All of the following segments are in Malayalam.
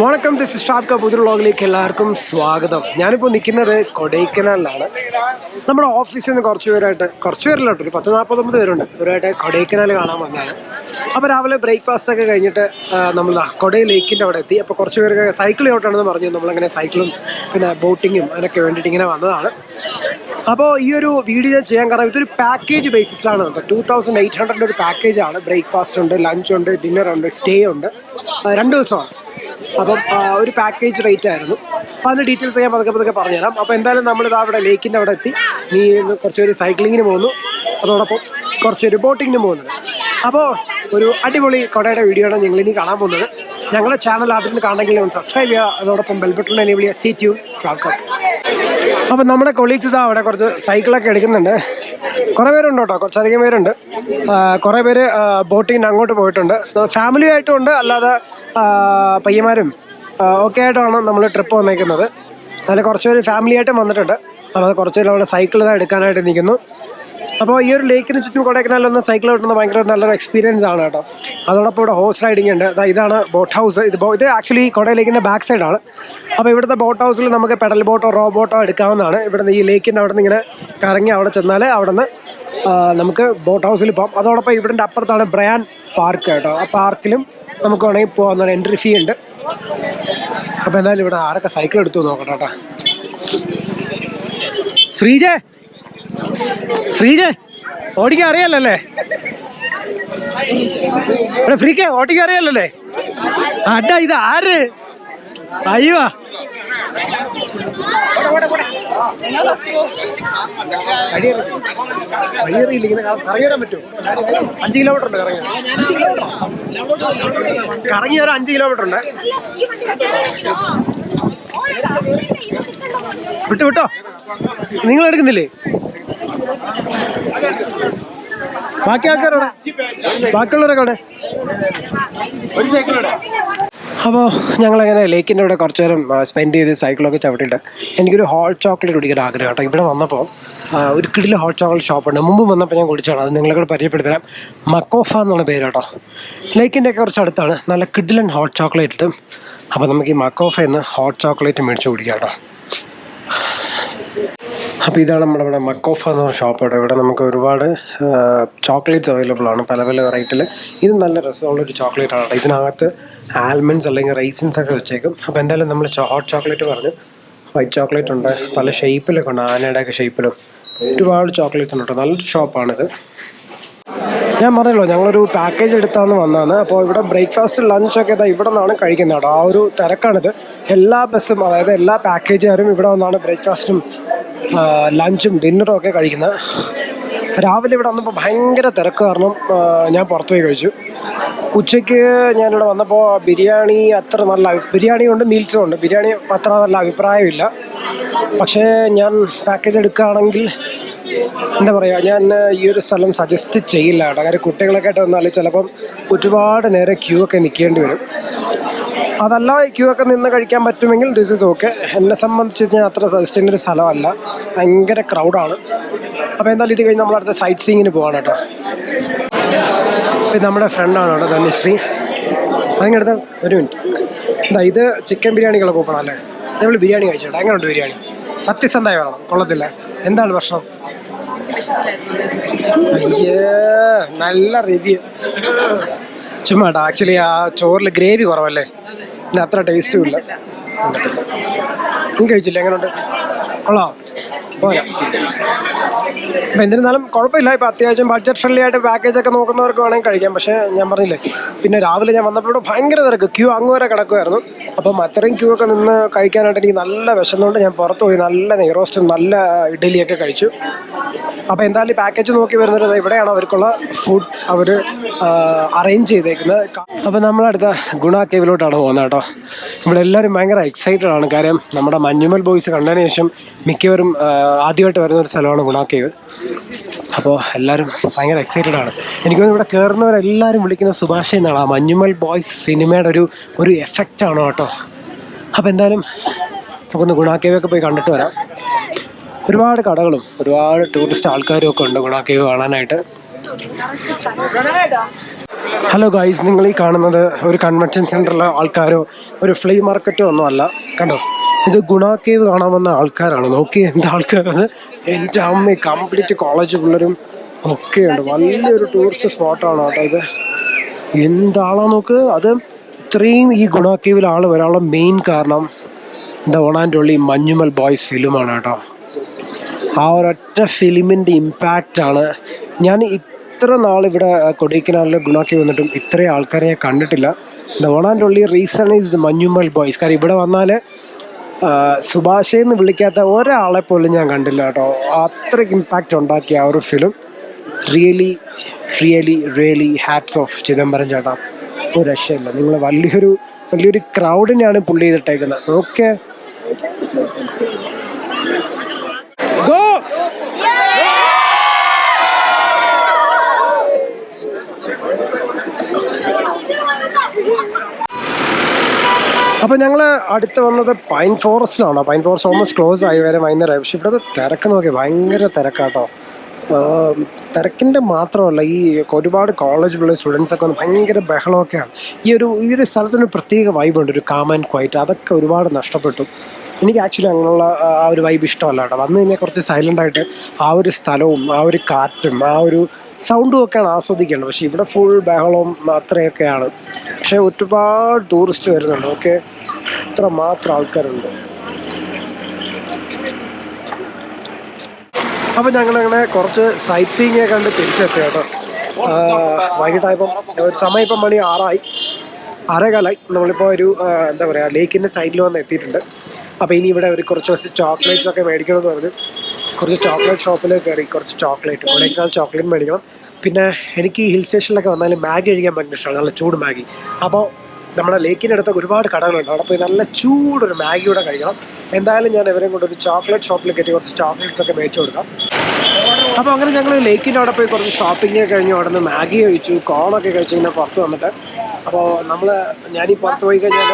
വണക്കം, ദിസ് ഇസ് ഷാദ് പുതിയ വ്ളോഗിലേക്ക് എല്ലാവർക്കും സ്വാഗതം. ഞാനിപ്പോൾ നിൽക്കുന്നത് കൊടൈക്കനാലിലാണ്. നമ്മുടെ ഓഫീസിൽ നിന്ന് കുറച്ച് പേരിലോട്ട് ഒരു 40-49 പേരുണ്ട്. ഇവരായിട്ട് കൊടൈക്കനാൽ കാണാൻ വന്നതാണ്. അപ്പോൾ രാവിലെ ബ്രേക്ക്ഫാസ്റ്റ് ഒക്കെ കഴിഞ്ഞിട്ട് നമ്മൾ കൊടൈ ലേക്കിൻ്റെ അവിടെ എത്തി. അപ്പോൾ കുറച്ച് പേർക്ക് സൈക്കിൾ ചോട്ടാണെന്ന് പറഞ്ഞു. നമ്മളങ്ങനെ സൈക്കിളും പിന്നെ ബോട്ടിങ്ങും അതിനൊക്കെ വേണ്ടിയിട്ട് ഇങ്ങനെ വന്നതാണ്. അപ്പോൾ ഈ ഒരു വീഡിയോ ഞാൻ ചെയ്യാൻ കാരണം ഇതൊരു പാക്കേജ് ബേസിസിലാണ്. 2800 ഒരു പാക്കേജാണ്. ബ്രേക്ക്ഫാസ്റ്റ് ഉണ്ട്, ലഞ്ചുണ്ട്, ഡിന്നറുണ്ട്, സ്റ്റേ ഉണ്ട്. 2 ദിവസമാണ്. അപ്പം ഒരു പാക്കേജ് റേറ്റ് ആയിരുന്നു. അപ്പോൾ അതിൻ്റെ ഡീറ്റെയിൽസ് ഞാൻ പതുക്കെ പറഞ്ഞുതരാം. അപ്പോൾ എന്തായാലും നമ്മളിത് അവിടെ ലേക്കിൻ്റെ അവിടെ എത്തി. നീ കുറച്ച് പേര് സൈക്ലിങ്ങിന് പോകുന്നു, അതോടൊപ്പം കുറച്ച് പേര് ബോട്ടിങ്ങിന് പോകുന്നത്. അപ്പോൾ ഒരു അടിപൊളി കൊടയുടെ വീഡിയോ ആണ് ഞങ്ങളിനി കാണാൻ പോകുന്നത്. ഞങ്ങളുടെ ചാനൽ ആദ്യം കാണണമെങ്കിൽ ഒന്ന് സബ്സ്ക്രൈബ് ചെയ്യുക, അതോടൊപ്പം ബെൽ ബട്ടൺ എനേബിൾ ചെയ്യുക. Stay tune. അപ്പം നമ്മുടെ കൊളീഗ്സ് ഇതാ അവിടെ കുറച്ച് സൈക്കിളൊക്കെ എടുക്കുന്നുണ്ട്. കുറേ പേരുണ്ട് കേട്ടോ, കുറച്ചധികം പേരുണ്ട്. കുറേ പേര് ബോട്ടിങ്ങിന് അങ്ങോട്ട് പോയിട്ടുണ്ട്. ഫാമിലി ആയിട്ടും ഉണ്ട്, അല്ലാതെ പയ്യന്മാരും ഒക്കെ ആയിട്ടാണ് നമ്മൾ ട്രിപ്പ് വന്നേക്കുന്നത്. അതിൽ കുറച്ച് പേര് ഫാമിലി ആയിട്ടും വന്നിട്ടുണ്ട്. അപ്പോൾ കുറച്ച് പേര് അവിടെ സൈക്കിൾ എടുക്കാനായിട്ട് നിൽക്കുന്നു. അപ്പോൾ ഈ ഒരു ലേക്കിന് ചുറ്റും കൊടൈക്കനാലിലൊന്ന് സൈക്കിൾ കിട്ടുന്നത് ഭയങ്കര നല്ലൊരു എക്സ്പീരിയൻസ് ആണ് കേട്ടോ. അതോടൊപ്പം ഇവിടെ ഹോഴ്സ് റൈഡിങ് ഉണ്ട്. ഇതാണ് ബോട്ട് ഹൗസ്. ഇത് ആക്ച്വലി കൊടൈ ലേക്കിൻ്റെ ബാക്ക് സൈഡാണ്. അപ്പോൾ ഇവിടുത്തെ ബോട്ട് ഹൗസിൽ നമുക്ക് പെഡൽ ബോട്ടോ റോ ബോട്ടോ എടുക്കാവുന്നതാണ്. ഇവിടുന്ന് ഈ ലേക്കിൻ്റെ അവിടെ നിന്ന് ഇങ്ങനെ കറങ്ങി അവിടെ ചെന്നാൽ അവിടെ നിന്ന് നമുക്ക് ബോട്ട് ഹൗസിൽ പോകാം. അതോടൊപ്പം ഇവിടുത്തെ അപ്പുറത്താണ് ബ്രയാൻ പാർക്ക് കേട്ടോ. ആ പാർക്കിലും നമുക്ക് വേണമെങ്കിൽ പോകാവുന്നതാണ്. എൻട്രി ഫീ ഉണ്ട്. അപ്പോൾ എന്തായാലും ഇവിടെ ആരൊക്കെ സൈക്കിൾ എടുത്തു നോക്കട്ടെ കേട്ടോ. ശ്രീജേ ഓടിക്കാൻ അറിയാലല്ലേ? ഫ്രീക്ക് ഓടിക്കാൻ അറിയാലല്ലേ? അടാ, ഇത് ആര്? അയ്യോ, വഴിയറിയില്ല. ഇങ്ങനെ കറങ്ങി വരാൻ പറ്റുമോ? 5 കിലോമീറ്റർ ഉണ്ട് കറങ്ങി വരാൻ 5 കിലോമീറ്റർ ഉണ്ട്. വിട്ടോ, നിങ്ങൾ എടുക്കുന്നില്ലേ? ബാക്കി ആൾക്കാരോടെ, ബാക്കിയുള്ളവരൊക്കെ അവിടെ. അപ്പോൾ ഞങ്ങളങ്ങനെ ലേക്കിൻ്റെ അവിടെ കുറച്ച് നേരം സ്പെൻഡ് ചെയ്ത് സൈക്കിളൊക്കെ ചവിട്ടിയിട്ട് എനിക്കൊരു ഹോട്ട് ചോക്ലേറ്റ് കുടിക്കാൻ ആഗ്രഹം കേട്ടോ. ഇവിടെ വന്നപ്പോൾ ഒരു കിടില ഹോട്ട് ചോക്ലേറ്റ് ഷോപ്പുണ്ട്. മുമ്പ് വന്നപ്പോൾ ഞാൻ കുടിച്ചാണ്. അത് നിങ്ങളെ പരിചയപ്പെടുത്തരാം. മക്കോഫ എന്നുള്ള പേര് കേട്ടോ. ലേക്കിൻ്റെ ഒക്കെ കുറച്ച് അടുത്താണ്. നല്ല കിടിലൻ ഹോട്ട് ചോക്ലേറ്റ് ഇട്ടും. അപ്പോൾ നമുക്ക് ഈ മക്കോഫയിൽ നിന്ന് ഹോട്ട് ചോക്ലേറ്റ് മേടിച്ച് കുടിക്കാം കേട്ടോ. അപ്പോൾ ഇതാണ് നമ്മുടെ ഇവിടെ മക്കോഫ എന്ന് പറഞ്ഞ ഷോപ്പ് കേട്ടോ. ഇവിടെ നമുക്ക് ഒരുപാട് ചോക്ലേറ്റ്സ് അവൈലബിൾ ആണ്, പല വെറൈറ്റിയിൽ. ഇത് നല്ല രസമുള്ളൊരു ചോക്ലേറ്റ് ആണ്. ഇതിനകത്ത് ആൽമണ്ട്സ് അല്ലെങ്കിൽ റൈസിൻസ് ഒക്കെ വെച്ചേക്കും. അപ്പോൾ എന്തായാലും നമ്മൾ ഹോട്ട് ചോക്ലേറ്റ് പറഞ്ഞു. വൈറ്റ് ചോക്ലേറ്റ് ഉണ്ട്, പല ഷേപ്പിലൊക്കെ ഉണ്ട്, ആനയുടെ ഒക്കെ ഷേപ്പിലും ഒരുപാട് ചോക്ലേറ്റ്സ് ഉണ്ട് കേട്ടോ. നല്ലൊരു ഷോപ്പാണിത്. ഞാൻ പറഞ്ഞല്ലോ, ഞങ്ങളൊരു പാക്കേജ് എടുത്താന്ന് വന്നതാണ്. അപ്പോൾ ഇവിടെ ബ്രേക്ക്ഫാസ്റ്റ് ലഞ്ചൊക്കെ ഇവിടെ നിന്നാണ് കഴിക്കുന്നത് കേട്ടോ. ആ ഒരു തിരക്കാണിത്. എല്ലാ ബസ്സും, അതായത് എല്ലാ പാക്കേജുകാരും ഇവിടെ വന്നാണ് ബ്രേക്ക്ഫാസ്റ്റും ലഞ്ചും ഡിന്നറും ഒക്കെ കഴിക്കുന്നത്. രാവിലെ ഇവിടെ വന്നപ്പോൾ ഭയങ്കര തിരക്ക് കാരണം ഞാൻ പുറത്തു പോയി കഴിച്ചു. ഉച്ചയ്ക്ക് ഞാനിവിടെ വന്നപ്പോൾ ബിരിയാണി ഉണ്ട്, മീൽസും ഉണ്ട്. ബിരിയാണി അത്ര നല്ല അഭിപ്രായമില്ല. പക്ഷേ ഞാൻ പാക്കേജ് എടുക്കുകയാണെങ്കിൽ എന്താ പറയുക, ഞാൻ ഈ ഒരു സ്ഥലം സജസ്റ്റ് ചെയ്യില്ല കേട്ടോ. കാര്യം കുട്ടികളൊക്കെ ആയിട്ട് വന്നാൽ ചിലപ്പം ഒരുപാട് നേരം ക്യൂ ഒക്കെ നിൽക്കേണ്ടി വരും. അതല്ല, ക്യൂ ഒക്കെ നിന്ന് കഴിക്കാൻ പറ്റുമെങ്കിൽ ദിസ് ഈസ് ഓക്കെ. എന്നെ സംബന്ധിച്ച് ഞാൻ അത്ര സജസ്റ്റ് ചെയ്യുന്നൊരു സ്ഥലമല്ല. ഭയങ്കര ക്രൗഡാണ്. അപ്പോൾ എന്തായാലും ഇത് കഴിഞ്ഞ് നമ്മളടുത്ത സൈറ്റ് സീയിങ്ങിന് പോവാണ് കേട്ടോ. ഇത് നമ്മുടെ ഫ്രണ്ടാണ് കേട്ടോ, ധന്യശ്രീ. അതിനടുത്ത് ഒരു മിനിറ്റ്. ഇത് ചിക്കൻ ബിരിയാണികളെ കൂപ്പണല്ലേ? നമ്മൾ ബിരിയാണി കഴിച്ചോട്ടെ. എങ്ങനെയുണ്ട് ബിരിയാണി? സത്യസന്ധമായി പറയണം, കൊള്ളത്തില്ല. എന്താണ് പ്രശ്നം? അയ്യേ, നല്ല റിവ്യൂ. ചുമ്മാട്ടോ. ആക്ച്വലി ആ ചോറിൽ ഗ്രേവി കുറവല്ലേ, പിന്നെ അത്ര ടേസ്റ്റും ഇല്ല. നീ കഴിച്ചില്ല? എങ്ങനെയുണ്ട്? കൊള്ളാം, പോരാ. അപ്പം എന്നിരുന്നാലും കുഴപ്പമില്ല. ഇപ്പോൾ അത്യാവശ്യം ബഡ്ജറ്റ് ഫ്രണ്ട്ലി ആയിട്ട് പാക്കേജൊക്കെ നോക്കുന്നവർക്ക് വേണമെങ്കിൽ കഴിക്കാം. പക്ഷേ ഞാൻ പറഞ്ഞില്ലേ, പിന്നെ രാവിലെ ഞാൻ വന്നപ്പോൾ ഇവിടെ ഭയങ്കര തിരക്ക്, ക്യൂ അങ്ങ് വരെ കിടക്കുമായിരുന്നു. അപ്പം അത്രയും ക്യൂ ഒക്കെ നിന്ന് കഴിക്കാനായിട്ട് എനിക്ക് നല്ല വിശന്നുകൊണ്ട് ഞാൻ പുറത്ത് പോയി നല്ല നെയ് റോസ്റ്റും നല്ല ഇഡ്ഡലിയൊക്കെ കഴിച്ചു. അപ്പോൾ എന്തായാലും പാക്കേജ് നോക്കി വരുന്നത് ഇവിടെയാണ് അവർക്കുള്ള ഫുഡ് അവർ അറേഞ്ച് ചെയ്തേക്കുന്നത്. അപ്പോൾ നമ്മളടുത്ത ഗുണ കേവിലോട്ടാണ് പോകുന്നത് കേട്ടോ. ഇവിടെ എല്ലാവരും ഭയങ്കര എക്സൈറ്റഡ് ആണ്. കാര്യം നമ്മുടെ മഞ്ഞുമൽ ബോയ്സ് കണ്ടതിന് ശേഷം മിക്കവരും ആദ്യമായിട്ട് വരുന്ന ഒരു സ്ഥലമാണ് ഗുണ കേവ്. അപ്പോൾ എല്ലാവരും ഭയങ്കര എക്സൈറ്റഡ് ആണ്. എനിക്ക് ഇവിടെ കയറുന്നവരെല്ലാവരും വിളിക്കുന്ന സുഭാഷ് എന്നാണ്. ആ മഞ്ഞുമൽ ബോയ്സ് സിനിമയുടെ ഒരു എഫക്റ്റാണ് കേട്ടോ. അപ്പോൾ എന്തായാലും നമുക്കൊന്ന് ഗുണ കേവൊക്കെ പോയി കണ്ടിട്ട് വരാം. ഒരുപാട് കടകളും ഒരുപാട് ടൂറിസ്റ്റ് ആൾക്കാരും ഒക്കെ ഉണ്ട് ഗുണ കേവ് കാണാനായിട്ട്. ഹലോ ഗൈസ്, നിങ്ങൾ ഈ കാണുന്നത് ഒരു കൺവെൻഷൻ സെൻറ്ററിലെ ആൾക്കാരോ ഒരു ഫ്ലീ മാർക്കറ്റോ ഒന്നും അല്ല. കണ്ടോ, ഇത് ഗുണ കേവ് കാണാൻ വന്ന ആൾക്കാരാണ്. നോക്കി എന്താ ആൾക്കാരത്. എൻ്റെ അമ്മ, കംപ്ലീറ്റ് കോളേജ് പിള്ളേരും ഒക്കെയുണ്ട്. വലിയൊരു ടൂറിസ്റ്റ് സ്പോട്ടാണ് കേട്ടോ ഇത്. എന്താളാ നോക്ക്. അത് ഇത്രയും ഈ ഗുണ കേവിൽ ആൾ വരാനുള്ള മെയിൻ കാരണം the one and only Manjummel boys ഫിലിമാണ് കേട്ടോ. ആ ഒരൊറ്റ ഫിലിമിൻ്റെ ഇമ്പാക്റ്റാണ്. ഞാൻ ഇത്ര നാൾ ഇവിടെ കൊടൈക്കനാലിൽ ഗുണാക്കി വന്നിട്ടും ഇത്രയും ആൾക്കാരെ ഞാൻ കണ്ടിട്ടില്ല. The one and only reason is the Manjummel boys. കാരണം ഇവിടെ വന്നാൽ സുഭാഷെന്ന് വിളിക്കാത്ത ഒരാളെ പോലും ഞാൻ കണ്ടില്ല കേട്ടോ. അത്രയ്ക്ക് ഇമ്പാക്റ്റ് ഉണ്ടാക്കിയ ആ ഒരു film. Really really really hats off Chidambaram ചേട്ടാ. ഒരു രക്ഷയില്ല. നിങ്ങൾ വലിയൊരു ക്രൗഡിനെയാണ് പുള്ളി ചെയ്തിട്ടേക്കുന്നത്. Okay, go. അപ്പോൾ ഞങ്ങൾ അടുത്ത് വന്നത് പൈൻ ഫോറസ്റ്റിലാണ്. പൈൻ ഫോറസ്റ്റ് ഓൾമോസ്റ്റ് ക്ലോസ് ആയി വരെ വൈകുന്നേരമായി. പക്ഷെ ഇവിടുത്തെ തിരക്ക് നോക്കി ഭയങ്കര തിരക്കാട്ടോ. തിരക്കിൻ്റെ മാത്രമല്ല, ഈ ഒരുപാട് കോളേജ് പിള്ളേർ സ്റ്റുഡൻസൊക്കെ വന്ന് ഭയങ്കര ബഹളമൊക്കെയാണ്. ഈ ഒരു സ്ഥലത്തിന് പ്രത്യേക വൈബുണ്ട്, ഒരു കാം ആൻഡ് ക്വൈറ്റ്. അതൊക്കെ ഒരുപാട് നഷ്ടപ്പെട്ടു. എനിക്ക് ആക്ച്വലി അങ്ങനെയുള്ള ആ ഒരു വൈബ് ഇഷ്ടമല്ല കേട്ടോ. വന്നു കഴിഞ്ഞാൽ കുറച്ച് സൈലൻ്റായിട്ട് ആ ഒരു സ്ഥലവും ആ ഒരു കാറ്റും ആ ഒരു സൗണ്ടും ഒക്കെയാണ് ആസ്വദിക്കേണ്ടത്. പക്ഷേ ഇവിടെ ഫുൾ ബഹളവും അത്രയൊക്കെയാണ്. പക്ഷേ ഒരുപാട് ടൂറിസ്റ്റ് വരുന്നുണ്ട്. ഓക്കെ, ഇത്ര മാത്രം ആൾക്കാരുണ്ട്. അപ്പോൾ ഞങ്ങളങ്ങനെ കുറച്ച് സൈറ്റ് സീയിങ് കണ്ട് തിരിച്ചെത്തി കേട്ടോ. വൈകിട്ടായപ്പം ഒരു സമയം ഇപ്പം മണി 6:15. നമ്മളിപ്പോൾ ഒരു എന്താ പറയുക, ലേക്കിൻ്റെ സൈഡിൽ വന്ന് എത്തിയിട്ടുണ്ട്. അപ്പോൾ ഇനി ഇവിടെ ഒരു കുറച്ച് ചോക്ലേറ്റ്സ് ഒക്കെ മേടിക്കണമെന്ന് പറഞ്ഞ് കുറച്ച് ചോക്ലേറ്റ് ഷോപ്പിൽ കയറി കുറച്ച് ചോക്ലേറ്റ്, കൊടൈക്കനാൽ ചോക്ലേറ്റ് മേടിക്കണം. പിന്നെ എനിക്ക് ഈ ഹിൽ സ്റ്റേഷനിലൊക്കെ വന്നാൽ മാഗി കഴിക്കാൻ ഭയങ്കര ഇഷ്ടമാണ്, നല്ല ചൂട് മാഗി. അപ്പോൾ നമ്മുടെ ലേക്കിൻ്റെ അടുത്തൊക്കെ ഒരുപാട് കടകളുണ്ട്. അവിടെ പോയി നല്ല ചൂടൊരു മാഗി കൂടെ കഴിക്കണം. എന്തായാലും ഞാൻ ഇവരെയും കൊണ്ടൊരു ചോക്ലേറ്റ് ഷോപ്പിൽ കയറ്റി കുറച്ച് ചോക്ലേറ്റ്സ് ഒക്കെ മേടിച്ചു കൊടുക്കാം. അപ്പോൾ അങ്ങനെ ഞങ്ങൾ ലേക്കിൻ്റെ അവിടെ പോയി കുറച്ച് ഷോപ്പിംഗ് കഴിഞ്ഞ് അവിടെ നിന്ന് മാഗി കഴിച്ചു, കോണൊക്കെ കഴിച്ച് ഇങ്ങനെ പുറത്ത് വന്നിട്ട്. അപ്പോൾ ഞാനീ പുറത്ത് പോയി കഴിഞ്ഞാൽ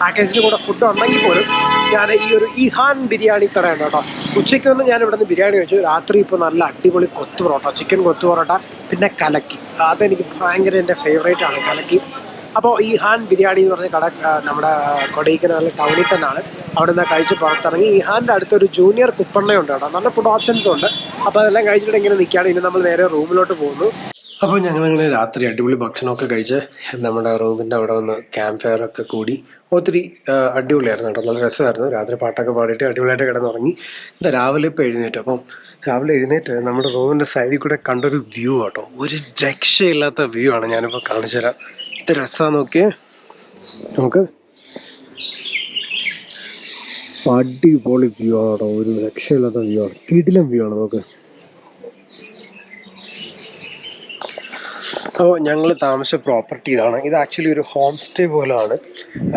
പാക്കേജിൻ്റെ കൂടെ ഫുഡ് ഉണ്ടെങ്കിൽ പോലും ഞാൻ ഈ ഒരു ഇഹാൻ ബിരിയാണി കടയുണ്ട് കേട്ടോ. ഉച്ചയ്ക്ക് വന്ന് ഞാൻ ഇവിടെ നിന്ന് ബിരിയാണി കഴിച്ചു. രാത്രി ഇപ്പോൾ നല്ല അടിപൊളി കൊത്തു പൊറോട്ട, ചിക്കൻ കൊത്തു പൊറോട്ട, പിന്നെ കലക്കി. അതെനിക്ക് ഭയങ്കര എൻ്റെ ഫേവറേറ്റ് ആണ്, കലക്കി. അപ്പോൾ ഈ ഹാൻ ബിരിയാണി എന്ന് പറഞ്ഞ കട നമ്മുടെ കൊടൈക്കനാൽ ടൗണിൽ തന്നെയാണ്. അവിടെ നിന്ന് കഴിച്ച് പുറത്തിറങ്ങി. ഈ ഹാൻ്റെ അടുത്തൊരു ജൂനിയർ കുപ്പണ്ണയുണ്ട് കേട്ടോ. നല്ല ഫുഡ് ഓപ്ഷൻസും ഉണ്ട്. അപ്പോൾ അതെല്ലാം കഴിച്ചിട്ട് ഇങ്ങനെ നിൽക്കുകയാണ്. ഇനി നമ്മൾ നേരെ റൂമിലോട്ട് പോകുന്നു. അപ്പോൾ ഞങ്ങളിങ്ങനെ രാത്രി അടിപൊളി ഭക്ഷണമൊക്കെ കഴിച്ച് നമ്മുടെ റൂമിൻ്റെ അവിടെ വന്ന് ക്യാമ്പ് ഫയറൊക്കെ കൂടി ഒത്തിരി അടിപൊളിയായിരുന്നു കേട്ടോ. നല്ല രസമായിരുന്നു. രാത്രി പാട്ടൊക്കെ പാടിയിട്ട് അടിപൊളിയായിട്ട് കിടന്നുറങ്ങി. ഇതാ രാവിലെ ഇപ്പോൾ എഴുന്നേറ്റു. അപ്പം രാവിലെ എഴുന്നേറ്റ് നമ്മുടെ റൂമിൻ്റെ സൈഡിൽ കൂടെ കണ്ടൊരു വ്യൂ കേട്ടോ. ഒരു രക്ഷയില്ലാത്ത വ്യൂ ആണ്. ഞാനിപ്പോൾ കാണിച്ചു തരാം. ഇത് രസമാണ്. നോക്കിയേ, നമുക്ക് അടിപൊളി വ്യൂ ആണ് കേട്ടോ. ഒരു രക്ഷയില്ലാത്ത വ്യൂ ആണ്, കിടിലൻ വ്യൂ ആണ്. നമുക്ക് അപ്പോൾ ഞങ്ങൾ താമസിച്ച പ്രോപ്പർട്ടി ഇതാണ്. ഇത് ആക്ച്വലി ഒരു ഹോം സ്റ്റേ പോലെയാണ്.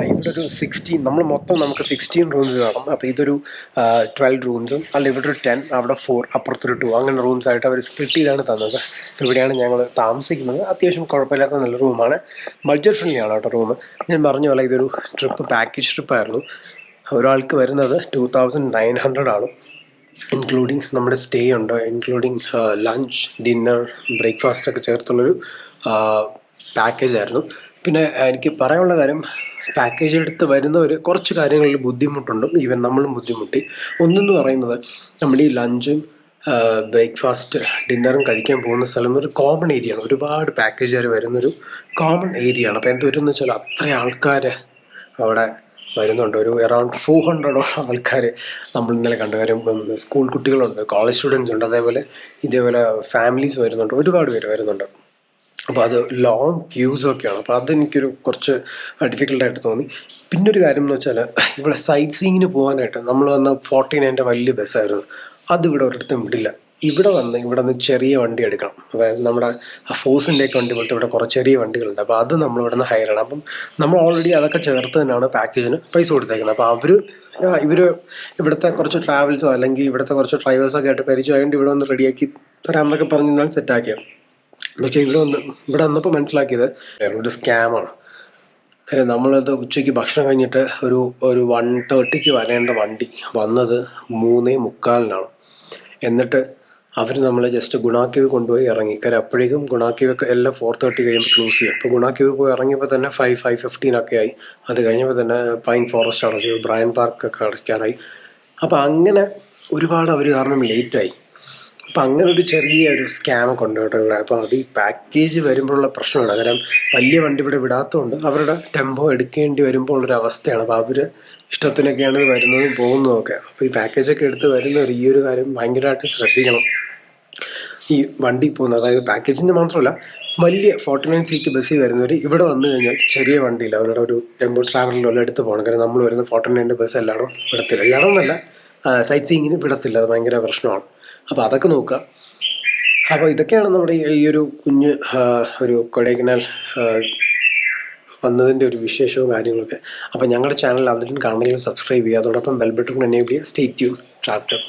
ഇവിടെ ഒരു 16, നമുക്ക് 16 റൂംസ് കാണും. അപ്പോൾ ഇതൊരു 12 റൂംസും, അല്ല ഇവിടെ ഒരു 10, അവിടെ 4, അപ്പുറത്തൊരു 2, അങ്ങനെ റൂംസ് ആയിട്ട് അവർ സ്പ്ലിറ്റ് ചെയ്താണ് തന്നത്. അപ്പോൾ ഇവിടെയാണ് ഞങ്ങൾ താമസിക്കുന്നത്. അത്യാവശ്യം കുഴപ്പമില്ലാത്ത നല്ല റൂമാണ്. ബഡ്ജറ്റ് ഫ്രണ്ട്ലി ആണ് കേട്ടോ റൂം. ഞാൻ പറഞ്ഞ പോലെ ഇതൊരു പാക്കേജ് ട്രിപ്പായിരുന്നു. ഒരാൾക്ക് വരുന്നത് 2900 ആണ്. ഇൻക്ലൂഡിങ് നമ്മുടെ സ്റ്റേ ഉണ്ട്, ഇൻക്ലൂഡിങ് ലഞ്ച്, ഡിന്നർ, ബ്രേക്ക്ഫാസ്റ്റ് ഒക്കെ ചേർത്തുള്ളൊരു പാക്കേജ് ആയിരുന്നു. പിന്നെ എനിക്ക് പറയാനുള്ള കാര്യം, പാക്കേജ് എടുത്ത് വരുന്നവർ കുറച്ച് കാര്യങ്ങളിൽ ബുദ്ധിമുട്ടുണ്ട്. ഈവൻ നമ്മളും ബുദ്ധിമുട്ടി. ഒന്നെന്ന് പറയുന്നത്, നമ്മുടെ ഈ ലഞ്ചും ബ്രേക്ക്ഫാസ്റ്റ് ഡിന്നറും കഴിക്കാൻ പോകുന്ന സ്ഥലം ഒരു കോമൺ ഏരിയ ആണ്. ഒരുപാട് പാക്കേജുകാർ വരുന്നൊരു കോമൺ ഏരിയ ആണ്. അപ്പോൾ എന്തൊരുന്ന് വെച്ചാൽ അത്ര ആൾക്കാർ അവിടെ വരുന്നുണ്ട്. ഒരു അറൗണ്ട് 400 ആൾക്കാർ നമ്മൾ ഇന്നലെ കണ്ട. കാര്യം സ്കൂൾ കുട്ടികളുണ്ട്, കോളേജ് സ്റ്റുഡൻസ് ഉണ്ട്, ഇതേപോലെ ഫാമിലീസ് വരുന്നുണ്ട്, ഒരുപാട് പേര് വരുന്നുണ്ട്. അപ്പോൾ അത് ലോങ് ക്യൂസൊക്കെയാണ്. അപ്പോൾ അതെനിക്കൊരു കുറച്ച് ഡിഫിക്കൽട്ടായിട്ട് തോന്നി. പിന്നൊരു കാര്യം എന്ന് വെച്ചാൽ, ഇവിടെ സൈറ്റ് സീയിങ്ങിന് പോകാനായിട്ട് നമ്മൾ വന്ന 49 വലിയ ബസ്സായിരുന്നു. അതിവിടെ ഒരിടത്തും വിടില്ല. ഇവിടെ നിന്ന് ചെറിയ വണ്ടി എടുക്കണം. അതായത് നമ്മുടെ ഫോഴ്സിൻ്റെയൊക്കെ വണ്ടി പോലത്തെ ഇവിടെ കുറച്ച് ചെറിയ വണ്ടികളുണ്ട്. അപ്പോൾ അത് നമ്മൾ ഇവിടെ നിന്ന് ഹയർ ചെയ്യണം. അപ്പം നമ്മൾ ഓൾറെഡി അതൊക്കെ ചേർത്ത് തന്നെയാണ് പാക്കേജിന് പൈസ കൊടുത്തേക്കുന്നത്. അപ്പോൾ ഇവർ ഇവിടുത്തെ കുറച്ച് ട്രാവൽസോ അല്ലെങ്കിൽ ഇവിടുത്തെ കുറച്ച് ഡ്രൈവേഴ്സൊക്കെ ആയിട്ട് പരിചയമായിട്ട് ഇവിടെ ഒന്ന് റെഡിയാക്കി തരാമെന്നൊക്കെ പറഞ്ഞാൽ സെറ്റാക്കിയത്. പക്ഷേ ഇവിടെ വന്നപ്പോൾ മനസ്സിലാക്കിയത് ഒരു സ്കാമാണ്. കാര്യം നമ്മളത് ഉച്ചയ്ക്ക് ഭക്ഷണം കഴിഞ്ഞിട്ട് ഒരു 1:30 വരേണ്ട വണ്ടി വന്നത് 3:45. എന്നിട്ട് അവർ നമ്മളെ ജസ്റ്റ് ഗുണാക്കേവ് കൊണ്ടുപോയി ഇറങ്ങി. കാര്യം അപ്പോഴേക്കും ഗുണാക്കേവ് ഒക്കെ എല്ലാം 4:30 കഴിയുമ്പോൾ ക്ലോസ് ചെയ്യും. അപ്പോൾ ഗുണാക്കേവ് പോയി ഇറങ്ങിയപ്പോൾ തന്നെ 5:15 ഒക്കെ ആയി. അത് കഴിഞ്ഞപ്പോൾ തന്നെ പൈൻ ഫോറസ്റ്റ് അടച്ചു, ബ്രയൻ പാർക്കൊക്കെ അടയ്ക്കാറായി. അപ്പോൾ അങ്ങനെ ഒരുപാട് അവർ കാരണം ലേറ്റായി. അപ്പം അങ്ങനെ ഒരു ചെറിയൊരു സ്കാമൊക്കെ ഉണ്ട് കേട്ടോ ഇവിടെ. അപ്പോൾ അത് ഈ പാക്കേജ് വരുമ്പോഴുള്ള പ്രശ്നമാണ്. കാരണം വലിയ വണ്ടി ഇവിടെ വിടാത്തതുകൊണ്ട് അവരുടെ ടെമ്പോ എടുക്കേണ്ടി വരുമ്പോൾ ഉള്ളൊരു അവസ്ഥയാണ്. അപ്പോൾ അവർ ഇഷ്ടത്തിനൊക്കെയാണ് വരുന്നതും പോകുന്നതും ഒക്കെ. അപ്പോൾ ഈ പാക്കേജൊക്കെ എടുത്ത് വരുന്നവർ ഈ ഒരു കാര്യം ഭയങ്കരമായിട്ട് ശ്രദ്ധിക്കണം. ഈ വണ്ടി പോകുന്നത്, അതായത് പാക്കേജിൻ്റെ മാത്രമല്ല, വലിയ 49 സീറ്റ് ബസ്സിൽ വരുന്നവർ ഇവിടെ വന്നു കഴിഞ്ഞാൽ ചെറിയ വണ്ടിയില്ല, അവരുടെ ഒരു ടെമ്പോ ട്രാവലറിലുള്ള എടുത്ത് പോകണം. കാരണം നമ്മൾ വരുന്ന 49 ബസ് എല്ലായിടും വിടത്തില്ല, എല്ലായിടും എന്നല്ല, സൈറ്റ് സീയിങ്ങിന് വിടത്തില്ല. അത് ഭയങ്കര പ്രശ്നമാണ്. അപ്പോൾ അതൊക്കെ നോക്കുക. അപ്പോൾ ഇതൊക്കെയാണ് നമ്മുടെ ഈ ഒരു കുഞ്ഞ് ഒരു കൊടൈക്കനാൽ വന്നതിൻ്റെ ഒരു വിശേഷവും കാര്യങ്ങളൊക്കെ. അപ്പോൾ ഞങ്ങളുടെ ചാനൽ അതിലും കാണണമെങ്കിൽ സബ്സ്ക്രൈബ് ചെയ്യുക, അതോടൊപ്പം ബെൽ ബട്ടൺ എനേബിൾ ചെയ്യുക. Stay tune. ട്രാവൽ